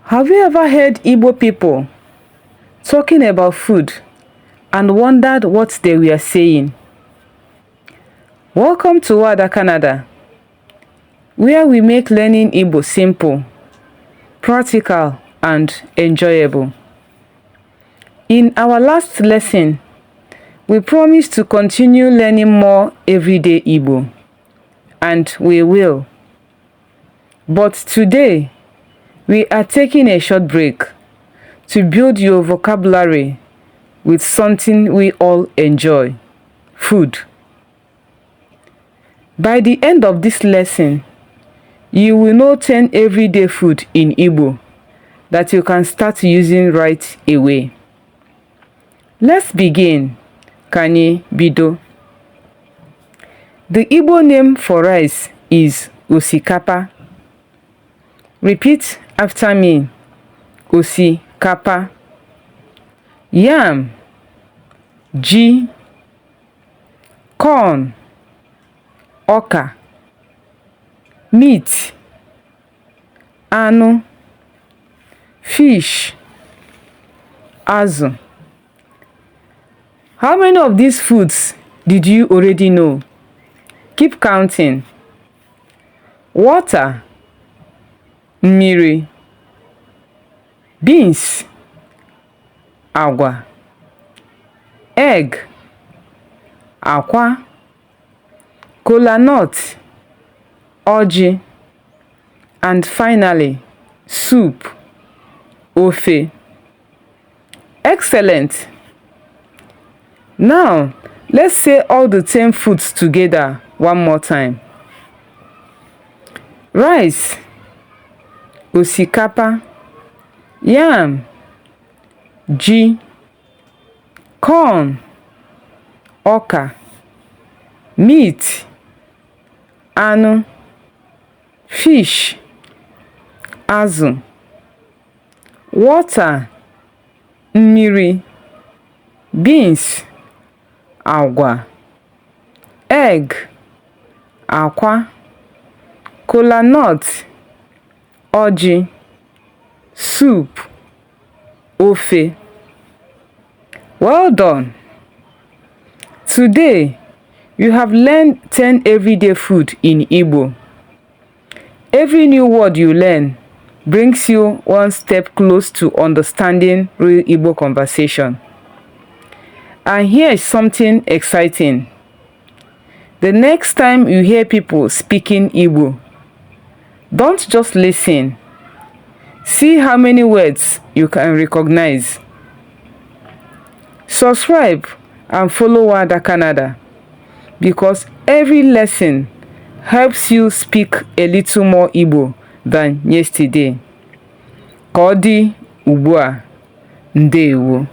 Have you ever heard Igbo people talking about food and wondered what they were saying? Welcome to Wada Canada, where we make learning Igbo simple, practical, and enjoyable. In our last lesson, we promised to continue learning more everyday Igbo, and we will. But today, we are taking a short break to build your vocabulary with something we all enjoy: food. By the end of this lesson, you will know 10 everyday food in Igbo that you can start using right away. Let's begin. Kani bido. The Igbo name for rice is osikapa. Repeat after me. Osikapa. Yam, ji, corn, ọka, meat, anụ, fish, azụ. How many of these foods did you already know? Keep counting. Water, mmiri. Beans, agwa. Egg, akwa. Kola nut, ọjị. And finally, soup, ofe. Excellent. Now, let's say all the 10 foods together one more time. Rice, osikapa. Yam, ji. Corn, ọka. Meat, anụ. Fish, azụ. Water, mmiri. Beans, agwa. Egg, akwa. Kola nut, ọjị. Soup, ofe. Well done. Today, you have learned 10 everyday food in Igbo. Every new word you learn brings you one step close to understanding real Igbo conversation. And here is something exciting. The next time you hear people speaking Igbo, don't just listen. See how many words you can recognize. Subscribe and follow Wada Canada, because every lesson helps you speak a little more Igbo than yesterday. Ka ọ dị ugbu a, ndewo.